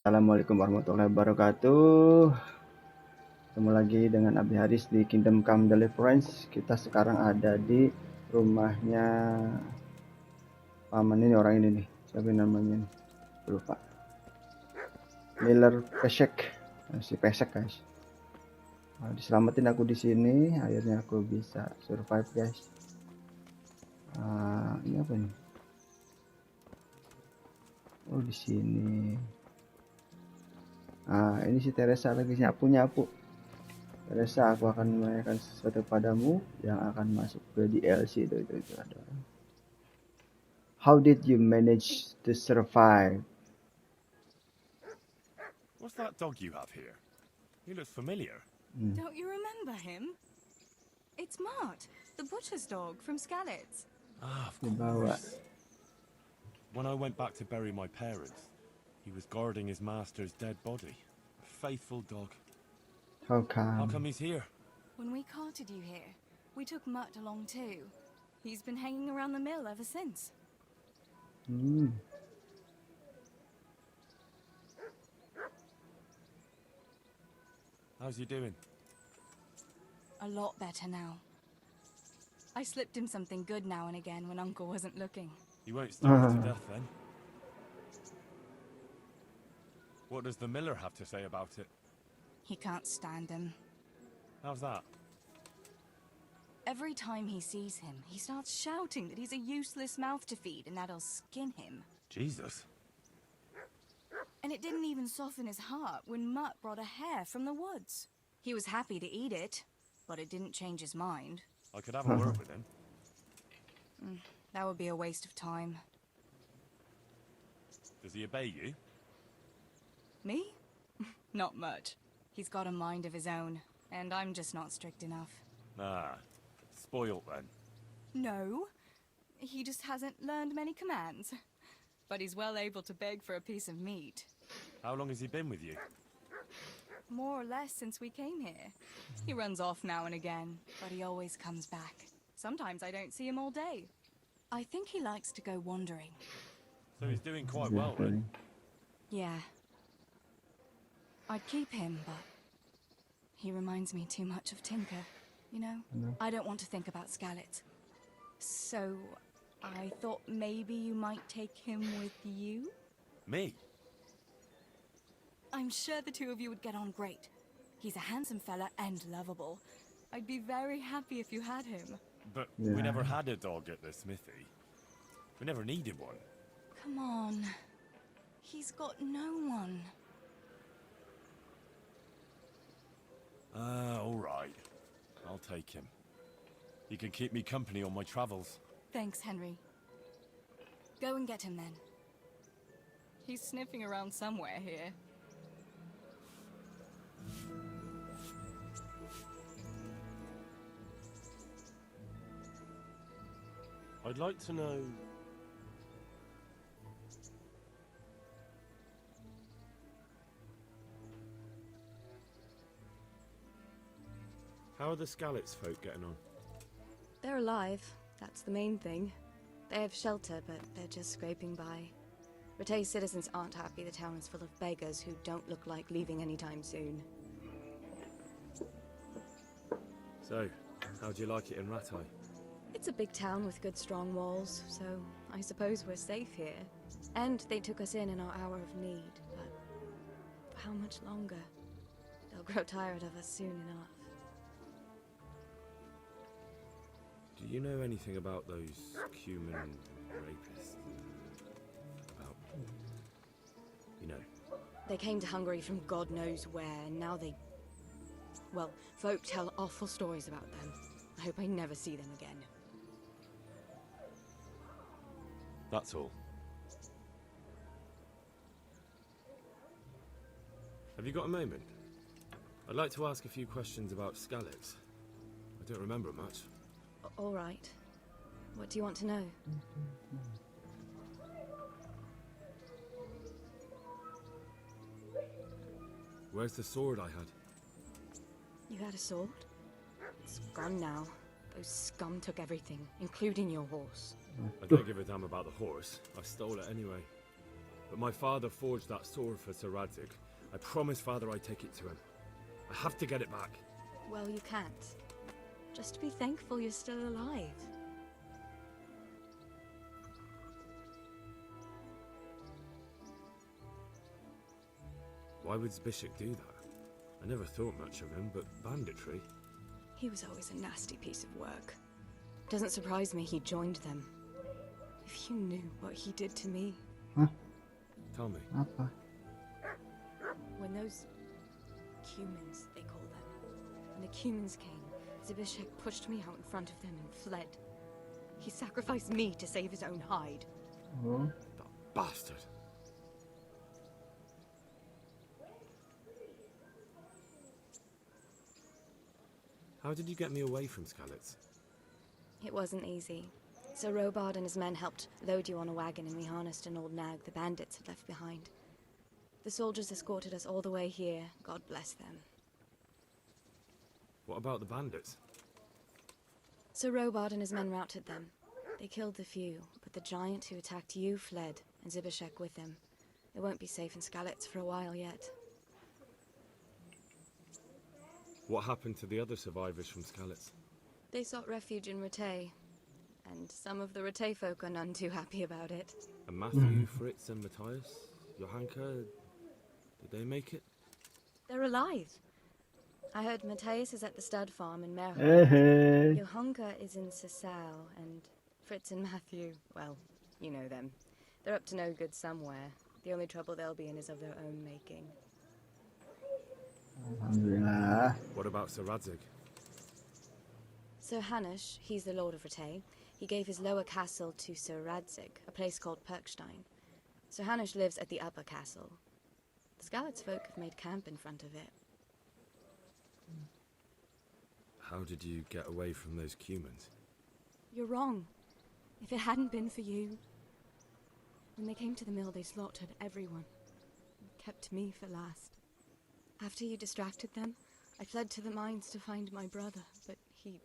Assalamualaikum warahmatullahi wabarakatuh. Ketemu lagi dengan Abi Haris di Kingdom Come Deliverance. Kita sekarang ada di rumahnya paman ini, orang ini nih. Siapa namanya nih? Lupa. Miller Pesek. Si Pesek, guys. Nah, diselamatin aku di sini, akhirnya aku bisa survive, guys. Ini apa nih? Oh, di sini. Ini si Teresa lagi nyapu. Teresa, aku akan menanyakan sesuatu padamu yang akan masuk ke DLC itu ada. How did you manage to survive? What's that dog you have here? He looks familiar. Don't you remember him? It's Mart, the butcher's dog from Skalitz. Ah, of Dibawa. course. When I went back to bury my parents, he was guarding his master's dead body. A faithful dog. How How come? come he's here? When we carted you here, we took Mutt along too. He's been hanging around the mill ever since. How's he doing? A lot better now. I slipped him something good now and again when Uncle wasn't looking. He won't starve to death then. What does the miller have to say about it? He can't stand him. How's that? Every time he sees him, he starts shouting that he's a useless mouth to feed and that'll skin him. Jesus. And it didn't even soften his heart when Mutt brought a hare from the woods. He was happy to eat it, but it didn't change his mind. I could have a word with him. That would be a waste of time. Does he obey you? Me? Not much. He's got a mind of his own, and I'm just not strict enough. Ah, spoilt then. No, he just hasn't learned many commands. But he's well able to beg for a piece of meat. How long has he been with you? More or less since we came here. He runs off now and again, but he always comes back. Sometimes I don't see him all day. I think he likes to go wandering. So he's doing quite well then. Yeah. I'd keep him, but he reminds me too much of Tinker, you know? I don't want to think about Skalitz. So I thought maybe you might take him with you? Me? I'm sure the two of you would get on great. He's a handsome fella and lovable. I'd be very happy if you had him. But Yeah. we never had a dog at the smithy. We never needed one. Come on. He's got no one. All right. I'll take him. He can keep me company on my travels. Thanks, Henry. Go and get him then. He's sniffing around somewhere here. I'd like to know... How are the Skalitz folk getting on? They're alive, that's the main thing. They have shelter, but they're just scraping by. Rattay's citizens aren't happy the town is full of beggars who don't look like leaving anytime soon. So, how do you like it in Rattay? It's a big town with good strong walls, so I suppose we're safe here. And they took us in our hour of need, but for how much longer? They'll grow tired of us soon enough. Do you know anything about those human rapists? About... You know. They came to Hungary from God knows where, and now they... Well, folk tell awful stories about them. I hope I never see them again. That's all. Have you got a moment? I'd like to ask a few questions about Skalitz. I don't remember much. All right. What do you want to know? Where's the sword I had? You had a sword? It's gone now. Those scum took everything, including your horse. I don't give a damn about the horse. I stole it anyway. but my father forged that sword for Sir Radzig. I promised Father I'd take it to him. I have to get it back. Well, you can't. Just be thankful you're still alive. Why would Zbyszek do that? I never thought much of him, but banditry? He was always a nasty piece of work. Doesn't surprise me he joined them. If you knew what he did to me. Hah? Tell me. Apa? When those humans, they call them, when the humans came, Zbyszek pushed me out in front of them and fled. He sacrificed me to save his own hide. Oh. That bastard. How did you get me away from Skalitz? It wasn't easy. Sir Robard and his men helped load you on a wagon and we harnessed an old nag the bandits had left behind. The soldiers escorted us all the way here, God bless them. What about the bandits? Sir Robard and his men routed them. They killed the few, but the giant who attacked you fled, and Zbyszek with him. They won't be safe in Skalitz for a while yet. What happened to the other survivors from Skalitz? They sought refuge in Ratay, and some of the Ratay folk are none too happy about it. And Matthew, Fritz and Matthias? Johanka? Did they make it? They're alive. I heard Matthias is at the stud farm in Merholm. Hey. Johanka is in Sasau, and Fritz and Matthew, well, you know them. They're up to no good somewhere. The only trouble they'll be in is of their own making. Alhamdulillah. What about Sir Radzig? Sir Hanush, he's the Lord of Ratay. He gave his lower castle to Sir Radzig, a place called Perkstein. Sir Hanush lives at the upper castle. The Skalitz folk have made camp in front of it. How did you get away from those humans? You're wrong. If it hadn't been for you... When they came to the mill, they slaughtered everyone. Kept me for last. After you distracted them, I fled to the mines to find my brother, but he...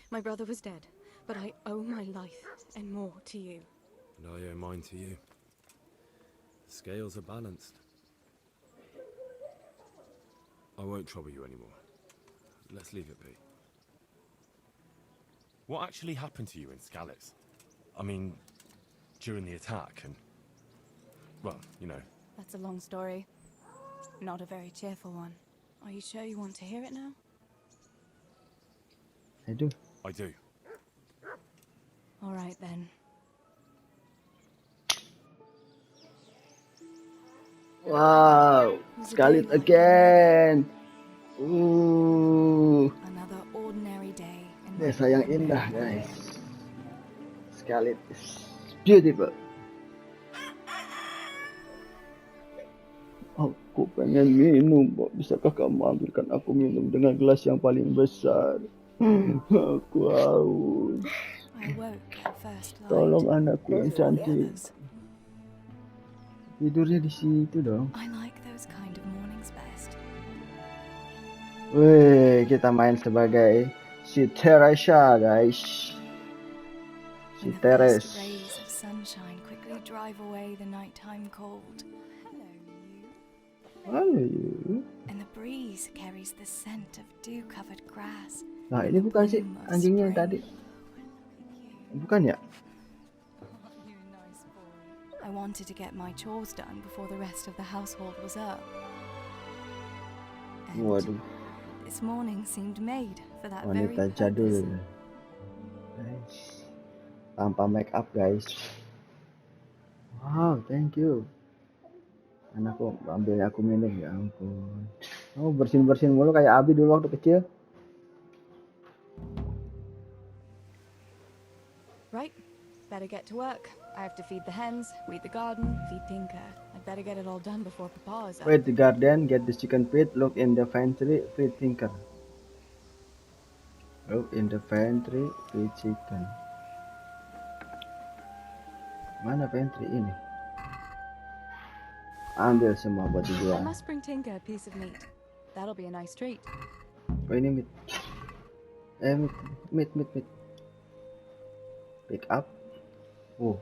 My brother was dead, but I owe my life and more to you. And I owe mine to you. The scales are balanced. I won't trouble you anymore. Let's leave it be. What actually happened to you in Skalitz? I mean, during the attack and... Well, you know. That's a long story. Not a very cheerful one. Are you sure you want to hear it now? I do. I do. All right then. Wow. Scarlet again. Another ordinary day. Desa yang indah, guys. Scarlet is beautiful. Aku pengen minum. Bisakah kamu ambilkan aku minum dengan gelas yang paling besar? Aku haus. I woke at first light. Tolong anakku yang cantik. Tidurnya di situ dong. I like those kind of mornings best. Wih, kita main sebagai si Teresa, guys. Si When the Teres. first rays of sunshine quickly drive away the nighttime cold. Hello, you. Halo, you. And the breeze carries the scent of dew-covered grass. Nah, ini bukan si anjingnya yang tadi. Bukan ya? I wanted to get my chores done before the rest of the household was up. And Waduh, this morning seemed made for that very wanita purpose. jadul. Guys. Tanpa make up, guys. Wow, thank you. Anakku ambil aku minum, ya ampun. Oh, bersin-bersin mulu kayak Abi dulu waktu kecil. Right, better get to work. I have to feed the hens, weed the garden, feed Tinker. I'd better get it all done before Papa is up. Wait the garden, get the chicken feed, look in the pantry, feed Tinker. Look in the pantry, feed chicken. Mana pantry ini? Ambil semua buat I dijual. must bring Tinker a piece of meat. That'll be a nice treat. Oh, ini meat. Meat. Pick up. Oh.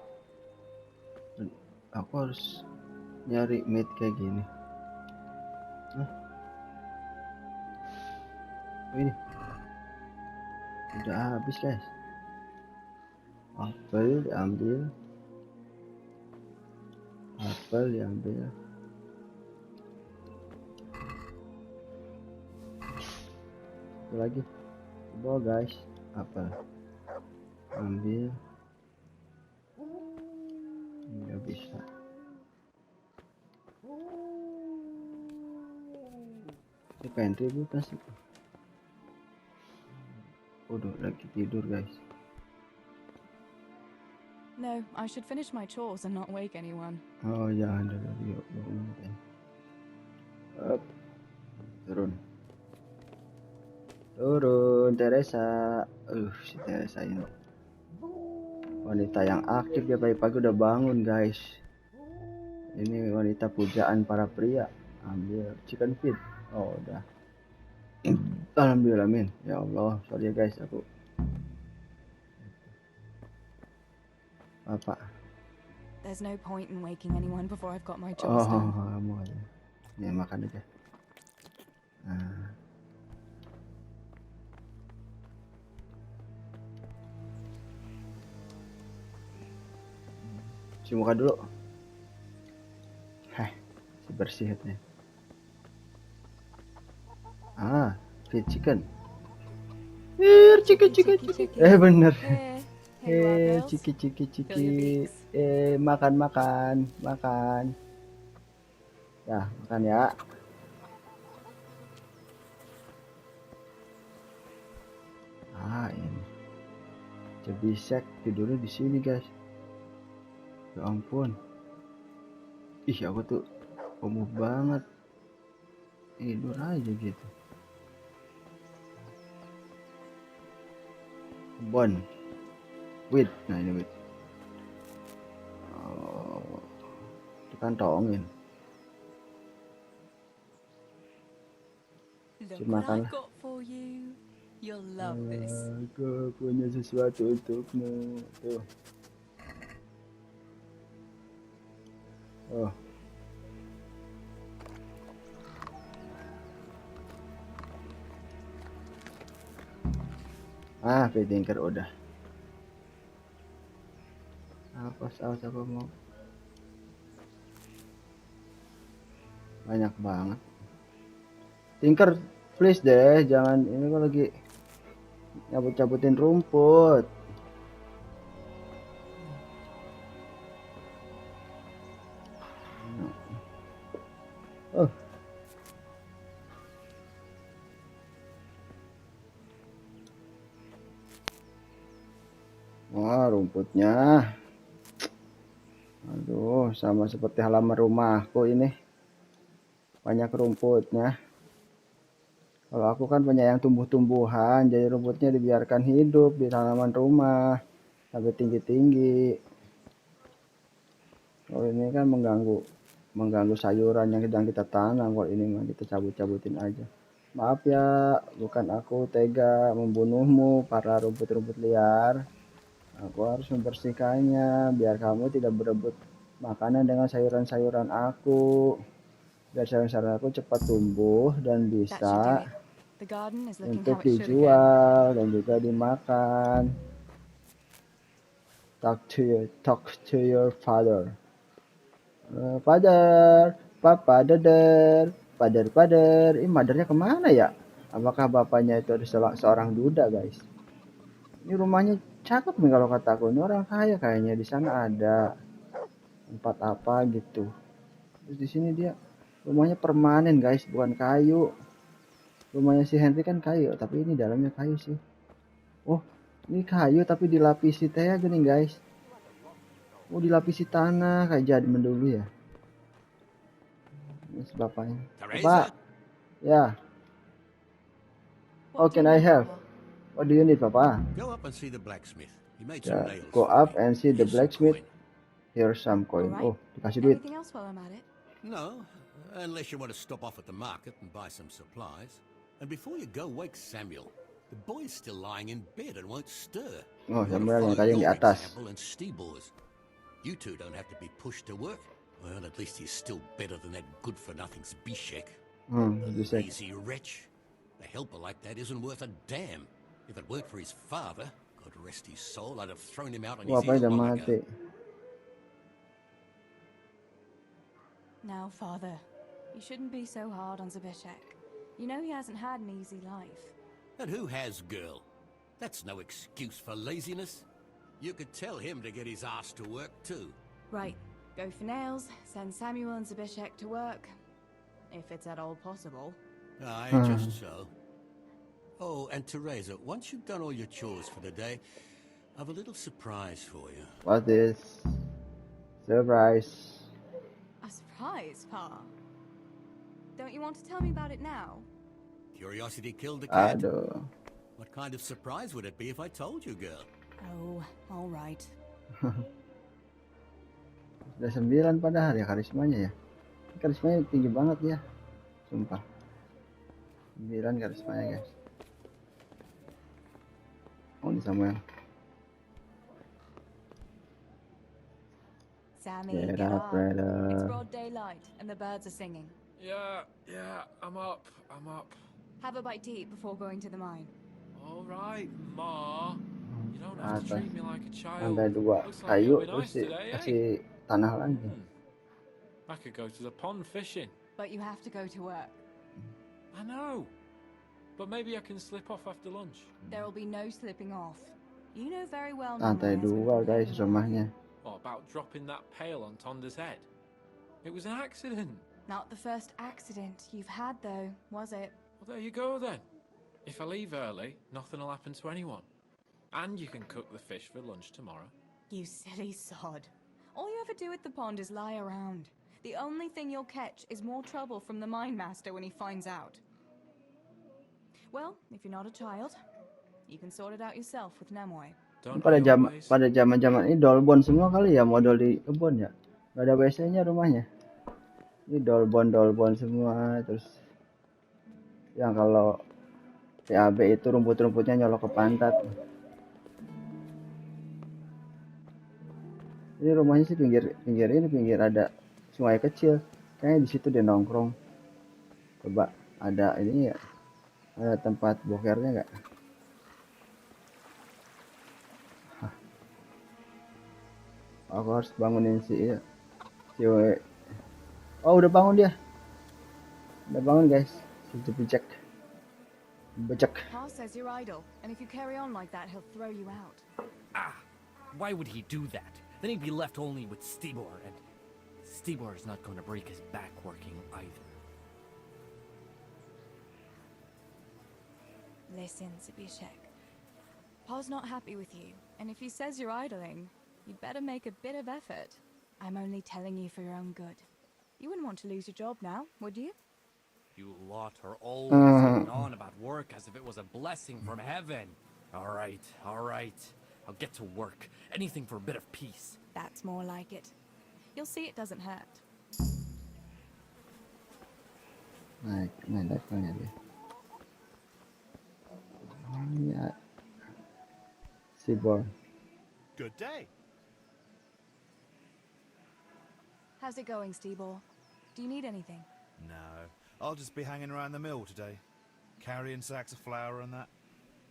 Aku harus nyari mate kayak gini. Hah? Ini udah habis guys. Apel diambil. Apel diambil. Satu lagi. Coba guys. Apel. Ambil. Nggak bisa. Ini pantry bukan sih? Udah lagi tidur guys. No, I should finish my chores and not wake anyone. Oh jangan dulu, yuk bangun. Up. Turun Teresa. Si Teresa ini wanita yang aktif, dia pagi-pagi udah bangun guys. Ini wanita pujaan para pria. Ambil chicken feed. Oh udah. Alhamdulillah min. Ya Allah, sorry ya guys, aku apa? There's no point in waking anyone before I've got my chores done. Kamu aja. Nih makan aja. Nah. Cuci muka dulu. Si bersih ya. Feed chicken. Chicken. Bener. Ciki. Makan. Ya, makan ya. Ini. Cebisek tidurnya di sini, guys. Ya ampun. Ih, aku tuh kumuh banget. Tidur aja gitu. Bon. Wait, nah ini wait. Oh, dikantongin. Look what I got for you. You'll love this. Aku punya sesuatu untukmu. Tuh. Oh. Tinker udah. Apa mau? Banyak banget. Tinker, please deh, jangan, ini kok lagi cabut-cabutin rumput. Oh. Wah, rumputnya. Aduh, sama seperti halaman rumahku ini. Banyak rumputnya. Kalau aku kan penyayang tumbuh-tumbuhan, jadi rumputnya dibiarkan hidup di halaman rumah sampai tinggi-tinggi. Kalau ini kan mengganggu sayuran yang sedang kita tanam. Kalau ini mah kita cabut-cabutin aja. Maaf ya, bukan aku tega membunuhmu para rumput-rumput liar. Aku harus membersihkannya biar kamu tidak berebut makanan dengan sayuran-sayuran aku. Biar sayuran-sayuran aku cepat tumbuh dan bisa untuk dijual dan juga dimakan. Talk to your father. Papa, father. Ini mothernya kemana ya? Apakah bapaknya itu adalah seorang duda, guys? Ini rumahnya cakep nih kalau kataku. Ini orang kaya kayaknya. Di sana ada tempat apa gitu. Terus di sini dia rumahnya permanen, guys, bukan kayu. Rumahnya si Henry kan kayu, tapi ini dalamnya kayu sih. Oh, ini kayu tapi dilapisi teh gini, guys. Oh, dilapisi tanah kayak jadi dulu ya. Ini bapaknya. Pak. Ya. How can I help? What do you need, Papa? Go up and see the blacksmith. He made some nails. Go up and see the blacksmith. Here's some coin. Oh, dikasih duit. Anything else while I'm at it? No, unless you want to stop off at the market and buy some supplies. And before you go, wake Samuel. The boy's still lying in bed and won't stir. Oh, Samuel yang tadi yang di atas. You two don't have to be pushed to work. Well, at least he's still better than that good-for-nothing Zbyszek. Zbyszek. Lazy wretch. A helper like that isn't worth a damn. If it weren't for his father, God rest his soul, I'd have thrown him out on his Bapaknya heel udah long mati. ago. Now, Father, you shouldn't be so hard on Zbyszek. You know he hasn't had an easy life. And who has, girl? That's no excuse for laziness. You could tell him to get his ass to work, too. Right, go for nails, send Samuel and Zbyszek to work. If it's at all possible. Aye, just so. Oh, and Teresa, once you've done all your chores for the day, I've a little surprise for you. What is surprise? A surprise, Pa? Don't you want to tell me about it now? Curiosity killed the cat. Aduh. What kind of surprise would it be if I told you, girl? Oh, all right. Udah 9 padahal ya karismanya ya. Karismanya tinggi banget ya. Sumpah. 9 karismanya, guys. Oh, ini Samuel. Sammy, Get get up, up. brother. It's broad daylight and the birds are singing. Yeah, I'm up. Have a bite to eat before going to the mine. All right, Ma. You don't have to Atas. treat me like a child. Lantai 2 Looks like kayu you'll be terus nice today, eh? kasih tanah lagi. I could go to the pond fishing. But you have to go to work. I know. But maybe I can slip off after lunch. There will be no slipping off. You know very well Lantai Mama has been 2 guys playing rumahnya. What about dropping that pail on Tonda's head? It was an accident. Not the first accident you've had, though, was it? Well, there you go then. If I leave early, nothing will happen to anyone. And you can cook the fish for lunch tomorrow. You silly sod. All you ever do at the pond is lie around. The only thing you'll catch is more trouble from the mine master when he finds out. Well, if you're not a child, you can sort it out yourself with Nemoy. Don't Pada we always? zaman ini dolbon semua kali ya, modal di kebun ya. Gak ada WC-nya rumahnya. Ini dolbon semua, terus yang kalau PAB itu rumput-rumputnya nyolok ke pantat. Ini rumahnya sih pinggir ada sungai kecil. Kayaknya di situ dia nongkrong. Coba ada ini ya, ada tempat bokernya nggak? Aku harus bangunin si cewek. Oh, udah bangun dia. Udah bangun guys. Si Becek. Pa says you're idle, and if you carry on like that, he'll throw you out. Why would he do that? Then he'd be left only with Stibor, and Stibor is not going to break his back working either. Listen, Zbyszek. Pa's not happy with you, and if he says you're idling, you'd better make a bit of effort. I'm only telling you for your own good. You wouldn't want to lose your job now, would you? You lot are always going on about work as if it was a blessing from heaven. All right. I'll get to work. Anything for a bit of peace. That's more like it. You'll see it doesn't hurt. Naik levelnya dia. Oh ya. Sibor. Good day. How's it going, Stibor? Do you need anything? No, I'll just be hanging around the mill today, carrying sacks of flour and that.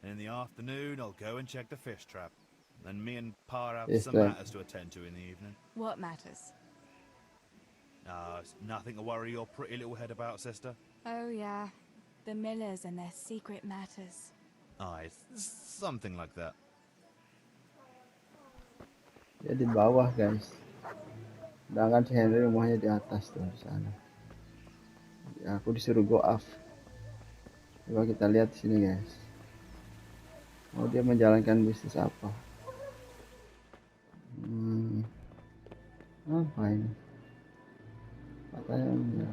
And in the afternoon, I'll go and check the fish trap. Then me and Pa have Fish some trap. matters to attend to in the evening. What matters? It's nothing to worry your pretty little head about, sister. Oh, yeah. The Millers and their secret matters. It's something like that. Dia di bawah guys. Sedangkan si Henry rumahnya di atas tuh di sana. Ya, aku disuruh go off. Coba kita lihat di sini guys. Oh, dia menjalankan bisnis apa? Apa ini? Katanya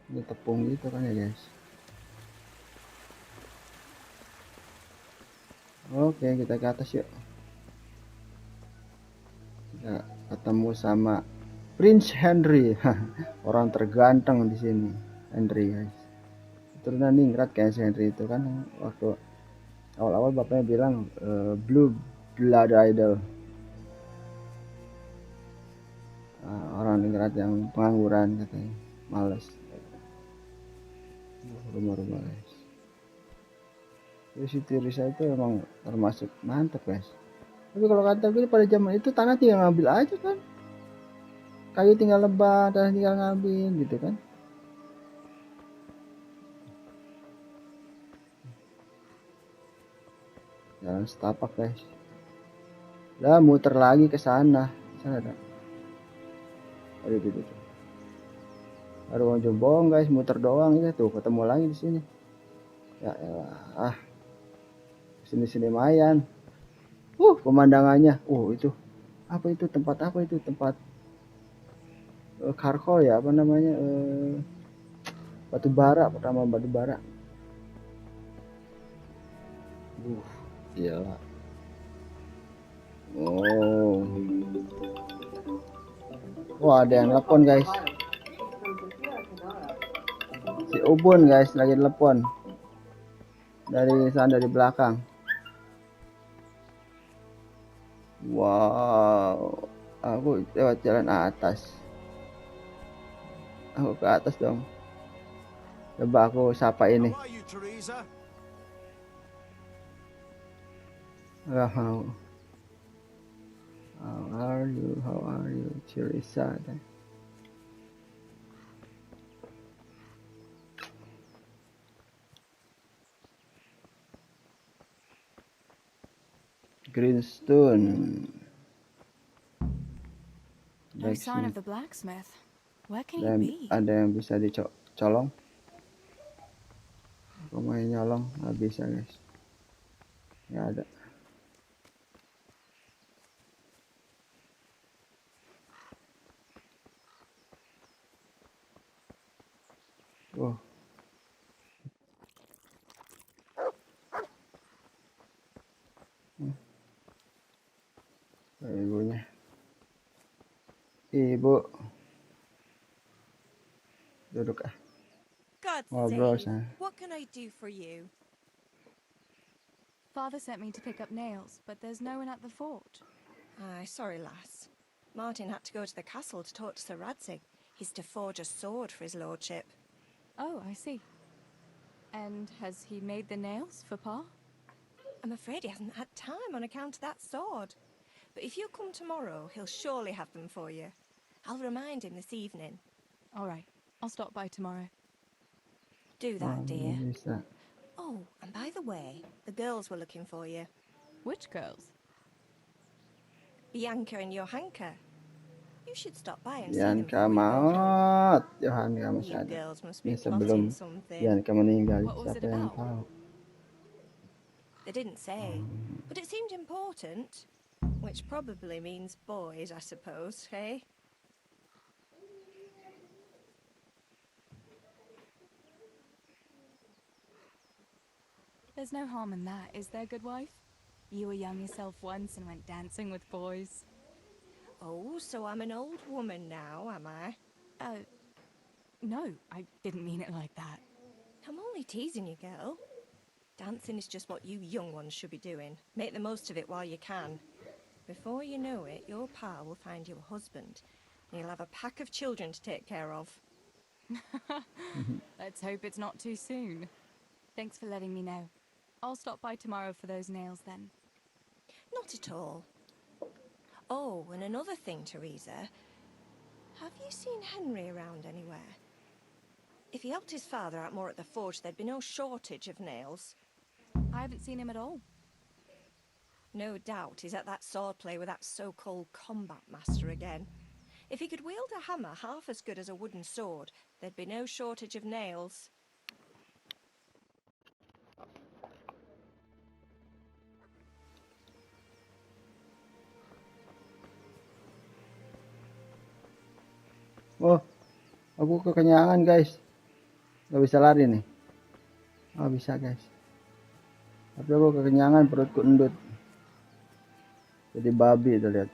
ini tepung gitu kan ya guys. Oke, kita ke atas yuk. Kita ketemu sama Prince Henry, orang terganteng di sini, Henry guys. Turunan ningrat kayak si Henry itu kan, waktu awal-awal bapaknya bilang blue blood idol. orang Ningrat yang pengangguran katanya, males. Rumah-rumah guys. Jadi si Tirisa itu emang termasuk mantep guys. Tapi kalau kata gue pada zaman itu tanah tinggal ngambil aja kan, kayu tinggal lebah, tanah tinggal ngambil gitu kan. Jalan setapak guys. Lah muter lagi ke sana. Sana ada. Aduh gitu. Baru mau jombong guys, muter doang ya tuh, ketemu lagi di sini. Ya elah. Sini-sini mayan. Pemandangannya. Itu. Apa itu tempat apa itu? Tempat karkol ya, apa namanya? Batu bara, pertama batu bara. Iyalah. Ada yang telepon guys. Si Ubun guys lagi telepon. Dari sana, dari belakang. Wow. Aku lewat jalan atas. Aku ke atas dong. Coba aku sapa ini. Gak mau. How are you, Teresa? Greenstone. No sign of the blacksmith. Where can he be? Ada yang bisa dicolong? Aku main nyolong, nggak bisa guys. Nggak ada. Ibunya. Ibu. Duduk ah. Ngobrol sana. What can I do for you? Father sent me to pick up nails, but there's no one at the fort. Aye, sorry, lass. Martin had to go to the castle to talk to Sir Radzig. He's to forge a sword for his lordship. Oh, I see. And has he made the nails for Pa? I'm afraid he hasn't had time on account of that sword. But if you come tomorrow, he'll surely have them for you. I'll remind him this evening. All right, I'll stop by tomorrow. Do that, dear. Oh, and by the way, the girls were looking for you. Which girls? Bianca and Johanka. You should stop by and see them. Bianca maut. Johanka masih You ada. girls must be Sebelum plotting something. Bianca meninggal, What was it siapa yang about? tahu? They didn't say, but it seemed important. Which probably means boys, I suppose, hey? There's no harm in that, is there, good wife? You were young yourself once and went dancing with boys. Oh, so I'm an old woman now, am I? No, I didn't mean it like that. I'm only teasing you, girl. Dancing is just what you young ones should be doing. Make the most of it while you can. Before you know it, your pa will find you a husband, and you'll have a pack of children to take care of. Let's hope it's not too soon. Thanks for letting me know. I'll stop by tomorrow for those nails then. Not at all. Oh, and another thing, Teresa. Have you seen Henry around anywhere? If he helped his father out more at the forge, there'd be no shortage of nails. I haven't seen him at all. No doubt he's at that swordplay with that so-called combat master again. If he could wield a hammer half as good as a wooden sword, there'd be no shortage of nails. Aku kekenyangan guys. Gak bisa lari nih. Bisa guys. Tapi aku kekenyangan, perutku endut. Jadi babi tuh lihat.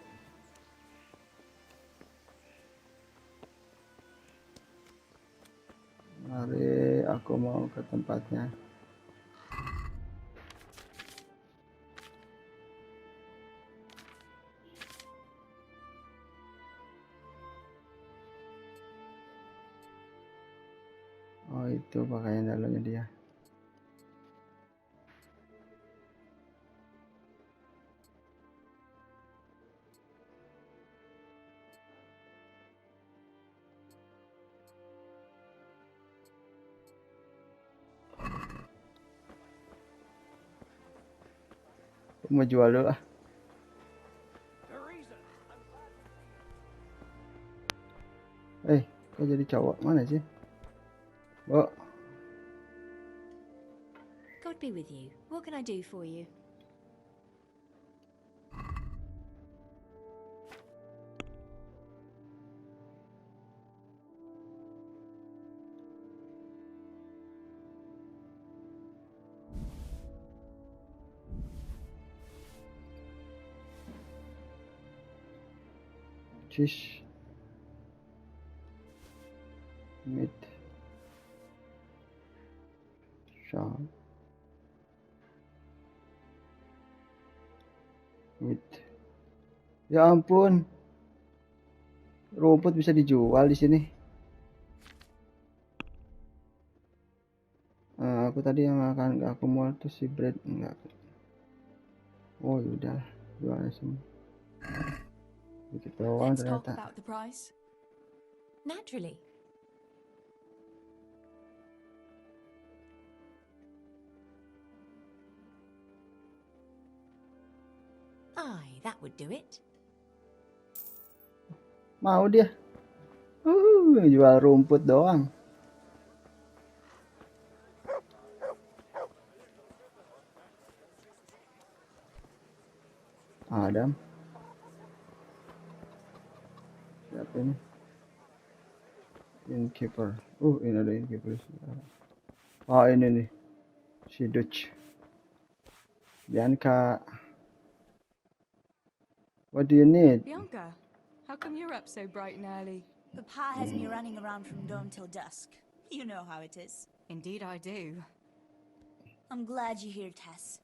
Mari aku mau ke tempatnya. Oh, itu pakaian dalamnya dia. Mau jual dulu lah. Kok jadi cowok? Mana sih? Oh, God be with you. What can I do for you? cheese. Meat. Sharp. Meat. Ya ampun. Rumput bisa dijual di sini. Aku tadi yang akan aku mau tuh si bread enggak. Oh yaudah, jualnya semua. Dikit doang Let's talk ternyata. about the price. Naturally. Aye, that would do it. Mau dia. Jual rumput doang. Adam. Siapa ini? Innkeeper. Ini ada innkeeper. Ini nih. Si Dutch. Bianca. What do you need? Bianca, how come you're up so bright and early? Papa has me running around from dawn till dusk. You know how it is. Indeed I do. I'm glad you're here, Tess.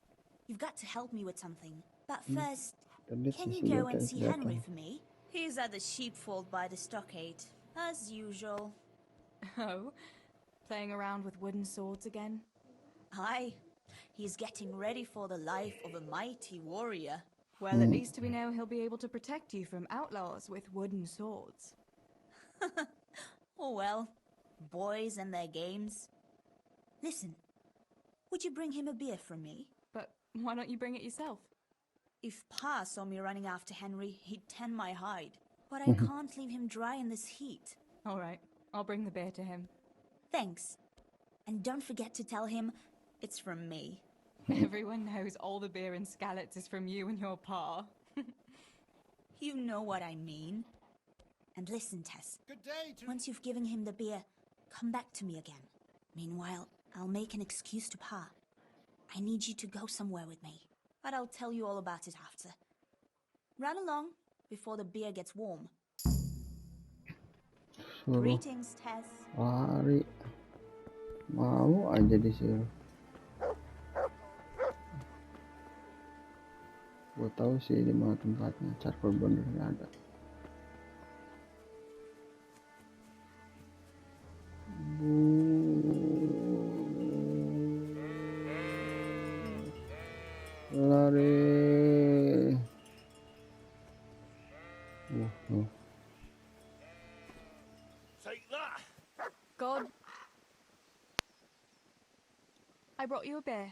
You've got to help me with something. But first, Tadi can you go and see Henry for me? He's at the sheepfold by the stockade, as usual. Oh? Playing around with wooden swords again? Aye. He's getting ready for the life of a mighty warrior. Well, at least we know he'll be able to protect you from outlaws with wooden swords. Oh well, boys and their games. Listen, would you bring him a beer from me? But why don't you bring it yourself? If Pa saw me running after Henry, he'd tan my hide. But I can't leave him dry in this heat. All right, I'll bring the beer to him. Thanks. And don't forget to tell him it's from me. Everyone knows all the beer in Skalitz is from you and your pa. You know what I mean. And listen, Tess. Good day to... Once you've given him the beer, come back to me again. Meanwhile, I'll make an excuse to Pa. I need you to go somewhere with me. But I'll tell you all about it after. Run along before the beer gets warm. Suruh Greetings, Tess. lari. Mau aja disuruh. Gue tahu sih di mana tempatnya. Charcoal burner nggak ada. Lari. Take that! God. I brought you a beer.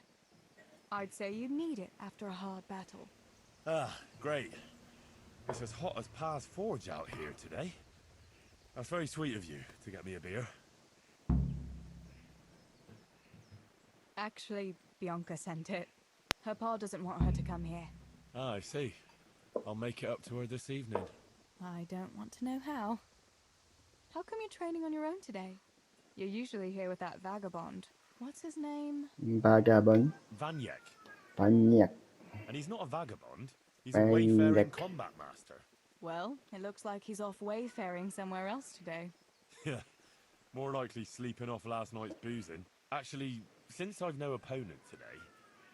I'd say you need it after a hard battle. Ah, great. It's as hot as Pa's Forge out here today. That's very sweet of you to get me a beer. Actually, Bianca sent it. Her pa doesn't want her to come here. Ah, I see. I'll make it up to her this evening. I don't want to know how. How come you're training on your own today? You're usually here with that vagabond. What's his name? Vagabond. Vanyek. Banyak. And he's not a vagabond. He's a wayfaring Vanyek. combat master. Well, it looks like he's off wayfaring somewhere else today. Yeah. More likely sleeping off last night's boozing. Actually, since I've no opponent today,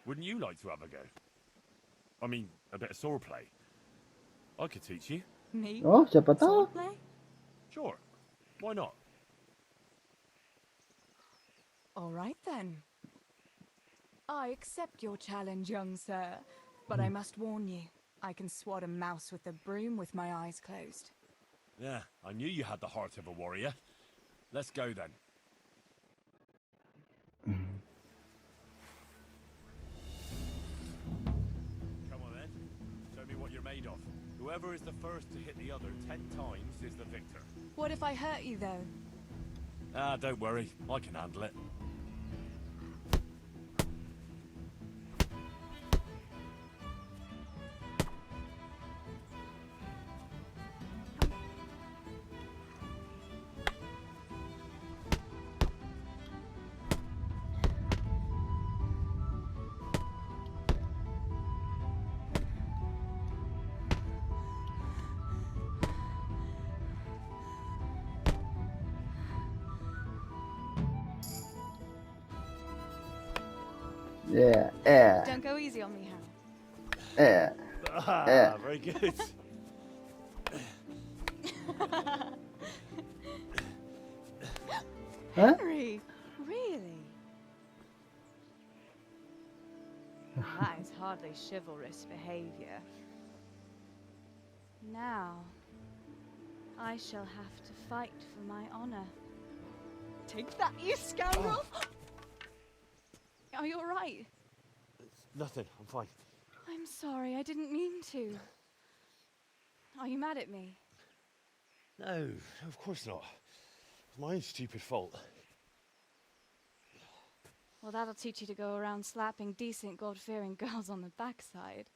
wouldn't you like to have a go? I mean, a bit of swordplay. I could teach you. Me? Oh, siapa tahu? Swordplay? Sure. Why not? All right then. I accept your challenge, young sir. But I must warn you, I can swat a mouse with a broom with my eyes closed. Yeah, I knew you had the heart of a warrior. Let's go then. Come on then. Show me what you're made of. Whoever is the first to hit the other 10 times is the victor. What if I hurt you, though? Ah, don't worry. I can handle it. Yeah, yeah, Don't go easy on me, Hal. yeah. Ah, very good. Henry, really? That is hardly chivalrous behavior. Now, I shall have to fight for my honor. Take that, you scoundrel! Are you alright? Nothing. I'm fine. I'm sorry, I didn't mean to. Are you mad at me? No, of course not. It's my own stupid fault. Well, that'll teach you to go around slapping decent, God-fearing girls on the backside.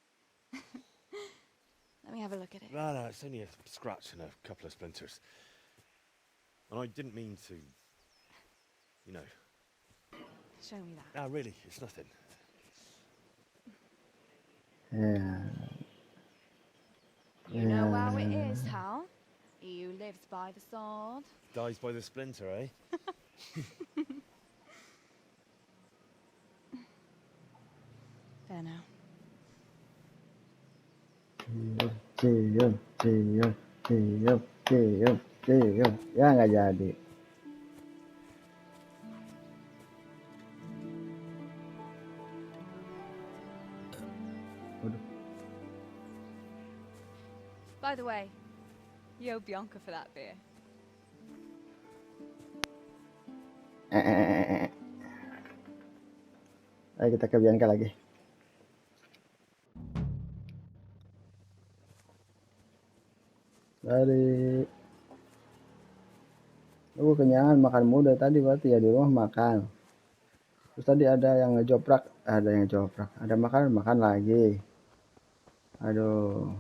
Let me have a look at it. No, it's only a scratch and a couple of splinters. And I didn't mean to, you know. Show me that. No, really, it's nothing. Yeah. You know how it is, Hal. He who lives by the sword. Dies by the splinter, eh? There now. Cium. Ya nggak jadi. By the way, you owe Bianca for that beer. Ayo kita ke Bianca lagi. Dari aku kenyangan makan muda tadi berarti ya di rumah makan. Terus tadi ada yang ngejoprak, ada makan lagi. Aduh.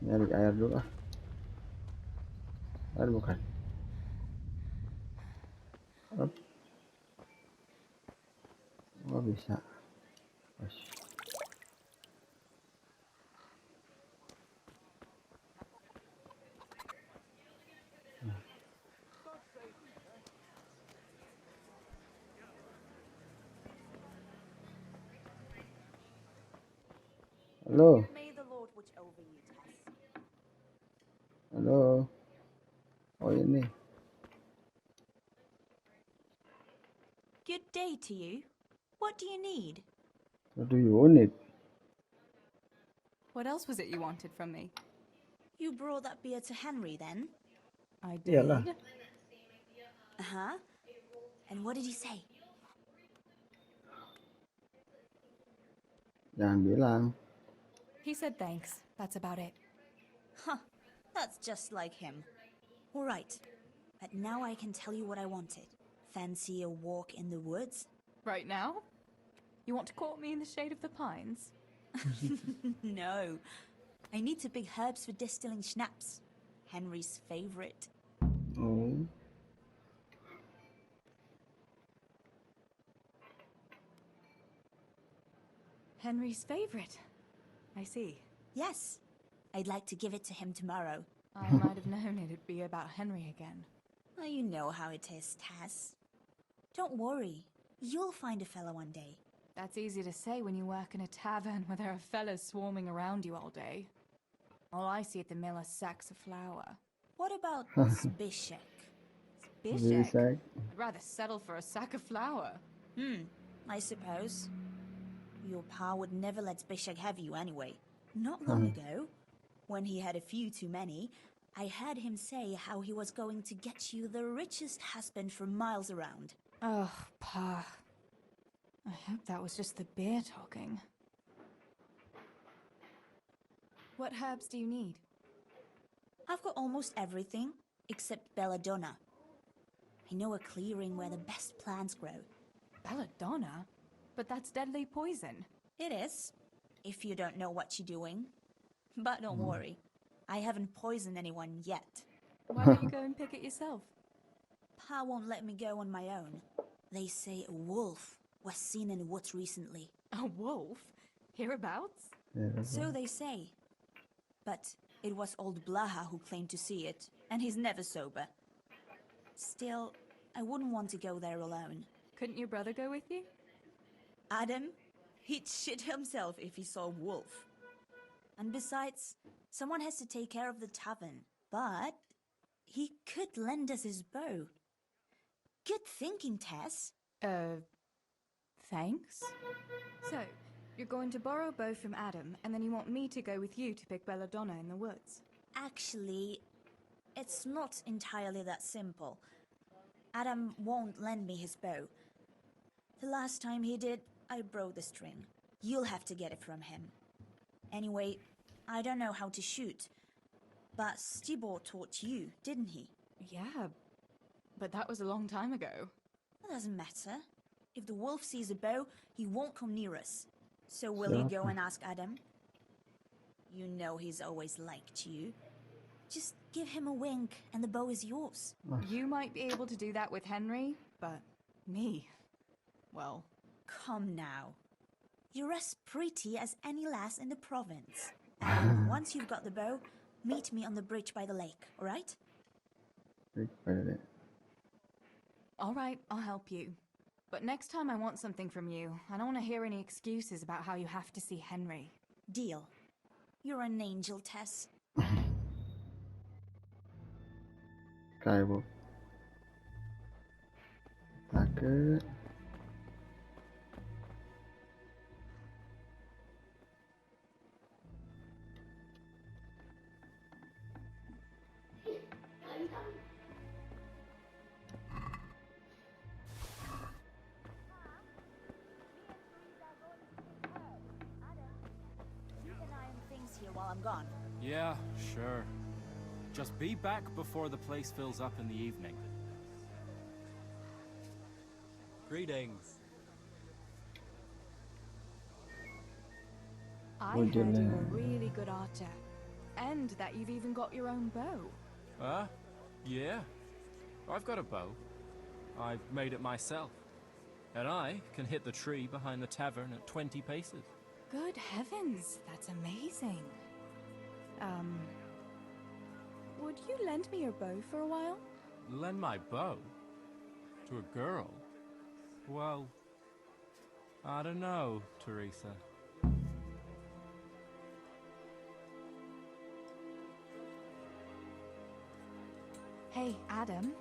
Nyari air dulu ah. Air bukan. Oh bisa. Halo. Halo. Oh ini. Good day to you. What do you need? What do you need? What else was it you wanted from me? You brought that beer to Henry then? I did. Iyalah. Uh-huh. And what did he say? Jangan bilang. He said thanks. That's about it. Huh. That's just like him. All right. But now I can tell you what I wanted. Fancy a walk in the woods? Right now? You want to court me in the shade of the pines? No. I need to pick herbs for distilling schnapps. Henry's favorite. Oh. Henry's favorite. I see. Yes. I'd like to give it to him tomorrow. I might have known it'd be about Henry again. Well, you know how it is, Taz. Don't worry. You'll find a fella one day. That's easy to say when you work in a tavern where there are fellas swarming around you all day. All I see at the mill are sacks of flour. What about Zbyszek? Really Bishek? sad. I'd rather settle for a sack of flour. I suppose. Your pa would never let Zbyszek have you anyway. Not long ago, when he had a few too many, I heard him say how he was going to get you the richest husband for miles around. Oh, Pa. I hope that was just the beer talking. What herbs do you need? I've got almost everything except belladonna. I know a clearing where the best plants grow. Belladonna? But that's deadly poison. It is, if you don't know what you're doing. But don't worry, I haven't poisoned anyone yet. Why don't you go and pick it yourself? Pa won't let me go on my own. They say a wolf was seen in the woods recently. A wolf? Hereabouts? Yeah, So they say. But it was old Blaha who claimed to see it, and he's never sober. Still, I wouldn't want to go there alone. Couldn't your brother go with you? Adam, he'd shit himself if he saw a wolf. And besides, someone has to take care of the tavern. But he could lend us his bow. Good thinking, Tess. Thanks? So, you're going to borrow a bow from Adam, and then you want me to go with you to pick belladonna in the woods? Actually, it's not entirely that simple. Adam won't lend me his bow. The last time he did, I broke the string. You'll have to get it from him. Anyway, I don't know how to shoot. But Stibor taught you, didn't he? Yeah, but that was a long time ago. That doesn't matter. If the wolf sees a bow, he won't come near us. So will you go and ask Adam? You know he's always liked you. Just give him a wink and the bow is yours. You might be able to do that with Henry, but me, well... Come now. You're as pretty as any lass in the province. And once you've got the bow, meet me on the bridge by the lake, alright? All right, I'll help you. But next time I want something from you. I don't want to hear any excuses about how you have to see Henry. Deal. You're an angel, Tess. Kaibo. Pakai. Here while I'm gone. Yeah, sure. Just be back before the place fills up in the evening. Greetings. I heard you're a really good archer. And that you've even got your own bow. Yeah. I've got a bow. I've made it myself. And I can hit the tree behind the tavern at 20 paces. Good heavens, that's amazing. Would you lend me your bow for a while? Lend my bow? To a girl? Well, I don't know, Teresa. Hey, Adam.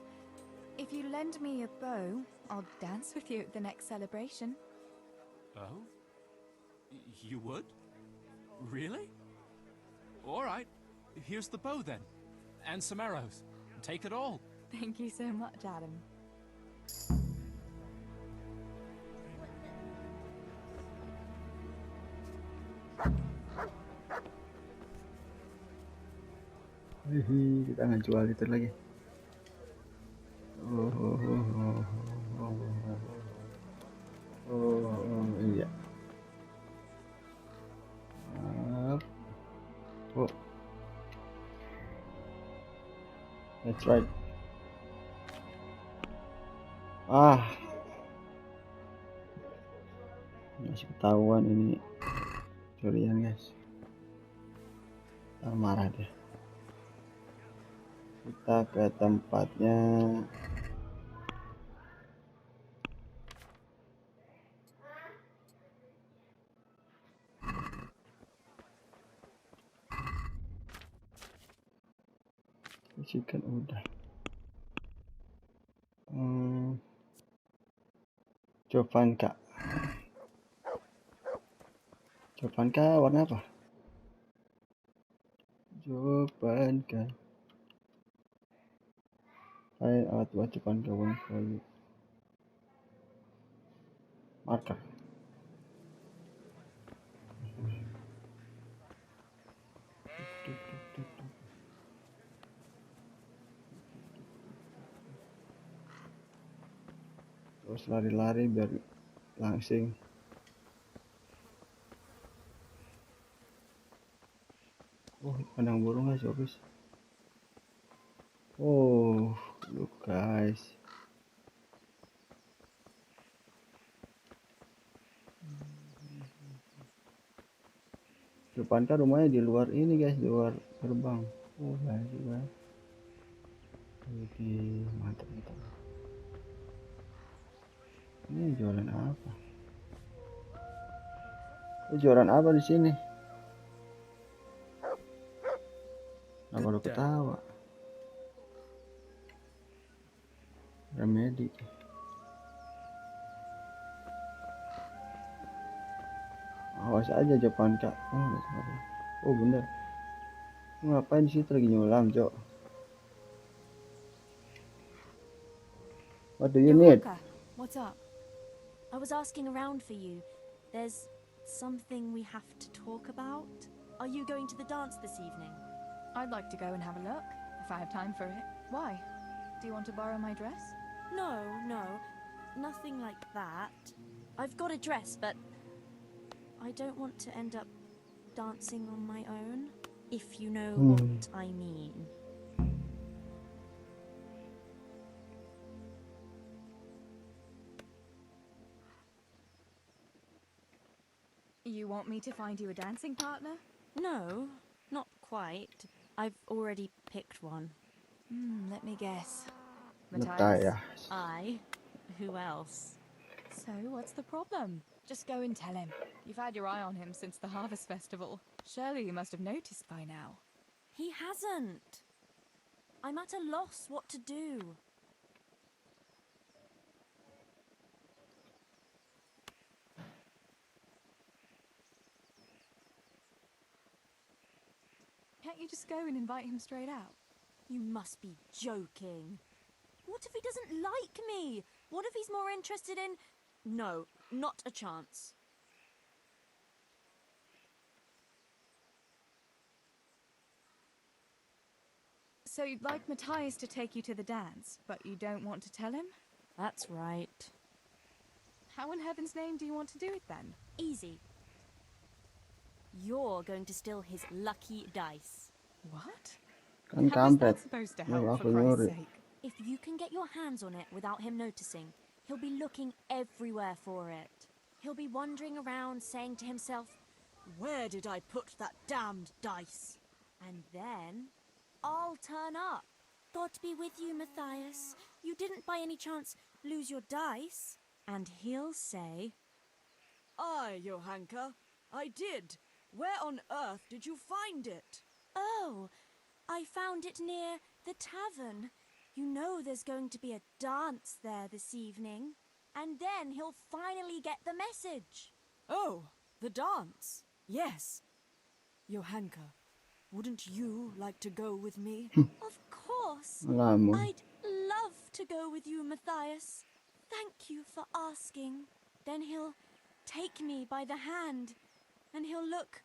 If you lend me a bow, I'll dance with you at the next celebration. Oh? You would? Really? All right. Here's the bow then. And some arrows. Take it all. Thank you so much, Adam. Hihi, kita nggak jual itu lagi. Iya. Oh, that's right. Masih ketahuan ini curian, guys. Marah dia. Kita ke tempatnya. Chicken udah. Jovanka. Jovanka warna apa? Jovanka. Find out what Jovanka wants for you. Marker. Terus lari-lari biar langsing. Oh, pandang burung guys, bagus. Oh, look guys. Depan kan rumahnya di luar ini guys, di luar gerbang. Oh, guys juga. Jadi mantap mantap. Ini jualan apa? Ini jualan apa di sini? Kenapa lu ketawa? Remedi. Awas aja Japan kak. Oh bener. Lu ngapain sih lagi nyulam, Cok? What do you need? What's up? I was asking around for you. There's something we have to talk about. Are you going to the dance this evening? I'd like to go and have a look, if I have time for it. Why? Do you want to borrow my dress? No, nothing like that. I've got a dress, but I don't want to end up dancing on my own, if you know what I mean. You want me to find you a dancing partner? No, not quite. I've already picked one. Let me guess. Matthias. I? Who else? So, what's the problem? Just go and tell him. You've had your eye on him since the Harvest Festival. Surely you must have noticed by now. He hasn't. I'm at a loss what to do. Can't you just go and invite him straight out? You must be joking. What if he doesn't like me? What if he's more interested in... No, not a chance. So you'd like Matthias to take you to the dance, but you don't want to tell him? That's right. How in heaven's name do you want to do it then? Easy. You're going to steal his lucky dice. What? Kan How is kampret. that supposed to help, for Christ's sake? If you can get your hands on it without him noticing, he'll be looking everywhere for it. He'll be wandering around saying to himself, "Where did I put that damned dice?" And then I'll turn up. God be with you, Matthias. You didn't by any chance lose your dice? And he'll say, "Aye, Johanka, I did. Where on earth did you find it?" "Oh, I found it near the tavern. You know there's going to be a dance there this evening." And then he'll finally get the message. "Oh, the dance. Yes. Johanka, wouldn't you like to go with me?" Of course. Lama. I'd love to go with you, Matthias. Thank you for asking. Then he'll take me by the hand, and he'll look...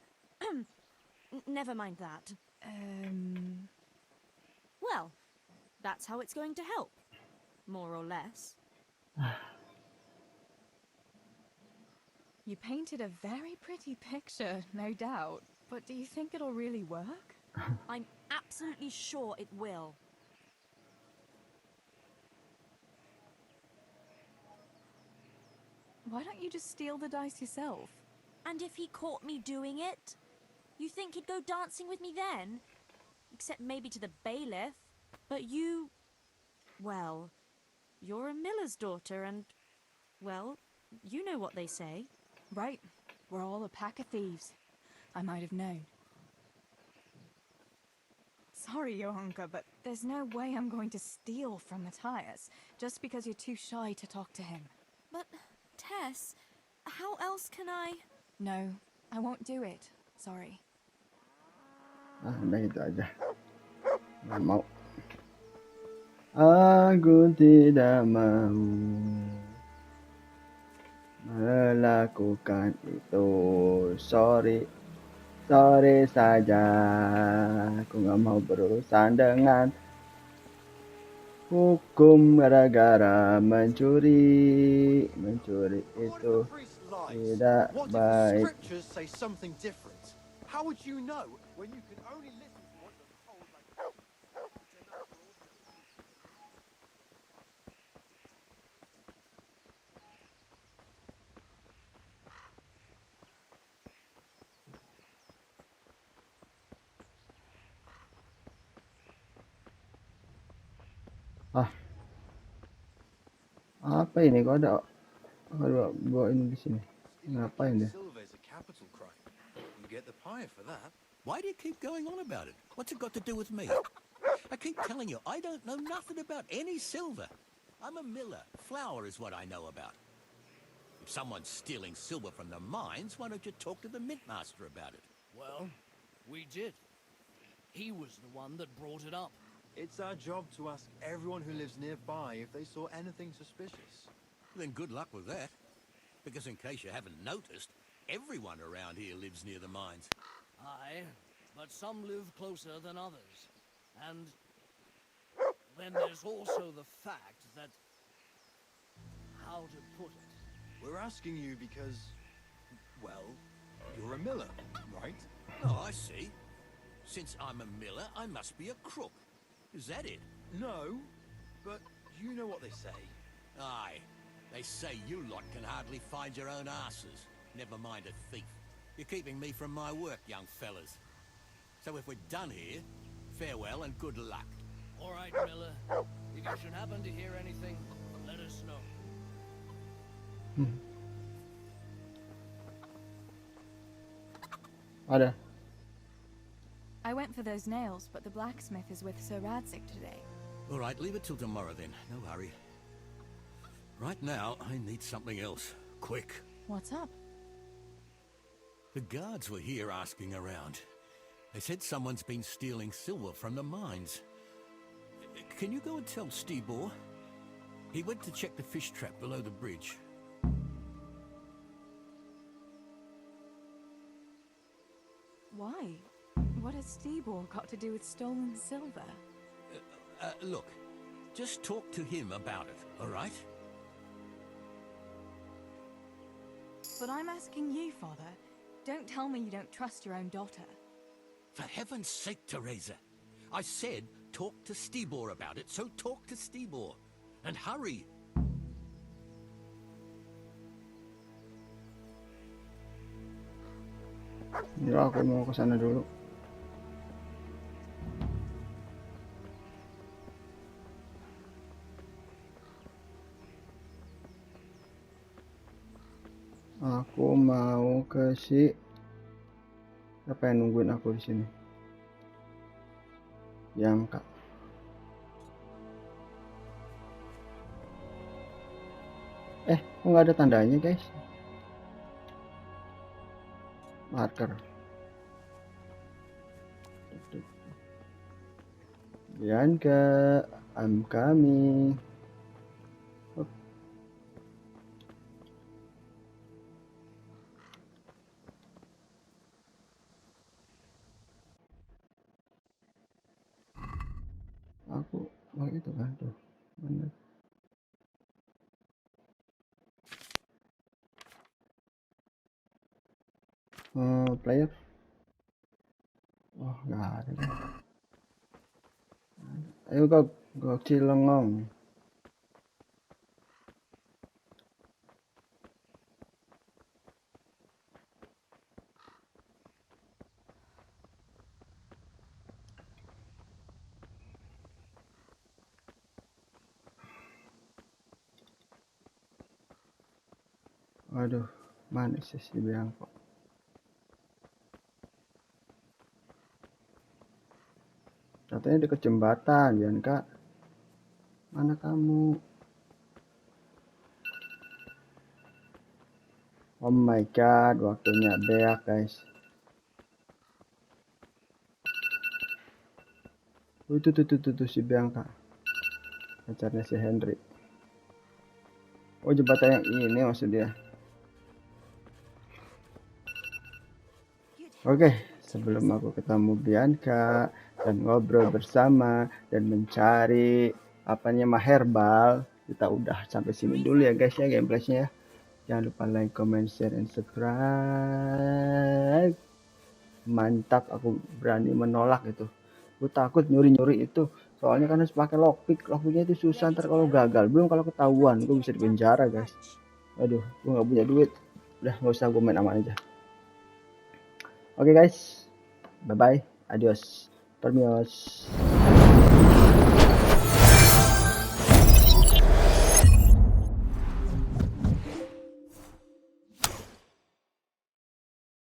Never mind that. Well, that's how it's going to help. More or less. You painted a very pretty picture, no doubt. But do you think it'll really work? I'm absolutely sure it will. Why don't you just steal the dice yourself? And if he caught me doing it? You think he'd go dancing with me then? Except maybe to the bailiff. But you... Well, you're a miller's daughter and... Well, you know what they say. Right. We're all a pack of thieves. I might have known. Sorry, Johanka, but there's no way I'm going to steal from Matthias just because you're too shy to talk to him. But, Tess, how else can I... No, I won't do it. Sorry. Udah gitu aja. Nggak mau. Aku tidak mau melakukan itu. Sorry saja. Aku nggak mau berurusan dengan hukum gara-gara mencuri itu tidak baik. Apa ini? Kok ada bawa ini di sini? Ngapain dia? Why do you keep going on about it? What's it got to do with me? I keep telling you, I don't know nothing about any silver. I'm a miller. Flour is what I know about. If someone's stealing silver from the mines, why don't you talk to the mint master about it? Well, we did. He was the one that brought it up. It's our job to ask everyone who lives nearby if they saw anything suspicious. Then good luck with that. Because in case you haven't noticed, everyone around here lives near the mines. Aye, but some live closer than others. And then there's also the fact that... how to put it? We're asking you because, well, you're a miller, right? Oh, I see. Since I'm a miller, I must be a crook. Is that it? No, but you know what they say. Aye. They say you lot can hardly find your own asses. Never mind a thief. You're keeping me from my work, young fellas. So if we're done here, farewell and good luck. All right, Miller. If you should happen to hear anything, let us know. Ada. I went for those nails, but the blacksmith is with Sir Radzig today. All right, leave it till tomorrow then. No hurry. Right now, I need something else. Quick. What's up? The guards were here asking around. They said someone's been stealing silver from the mines. Can you go and tell Stibor? He went to check the fish trap below the bridge. Why? What has Stibor got to do with stolen silver? Look, just talk to him about it, all right? But I'm asking you, Father. Don't tell me you don't trust your own daughter. For heaven's sake, Teresa. I said talk to Stibor about it, so talk to Stibor. And hurry. Ya, aku mau ke sana dulu. Aku mau ke si... Siapa yang nungguin aku di sini? Yang kak. Kok nggak ada tandanya, guys? Marker. Bianca, I'm coming. Aku itu kan tuh. Bener. Player. Oh, nggak ada kan. Ayo go Cilengong. Aduh, mana sih si Bianco? Katanya deket jembatan, Bianca. Mana kamu? Oh my god, waktunya beak guys. Itu si Bianca. Pacarnya si Henry. Oh, jembatan yang ini maksudnya. Oke, sebelum aku ketemu Bianca dan ngobrol bersama dan mencari apanya herbal, kita udah sampai sini dulu ya guys ya gameplaynya ya. Jangan lupa like, comment, share, and subscribe. Mantap, aku berani menolak itu. Gue takut nyuri-nyuri itu. Soalnya kan harus pakai lockpicknya itu susah ntar kalau gagal. Belum kalau ketahuan, gue bisa dipenjara guys. Aduh, gue nggak punya duit. Udah nggak usah, gue main aman aja. Oke guys, bye bye, adios, permios.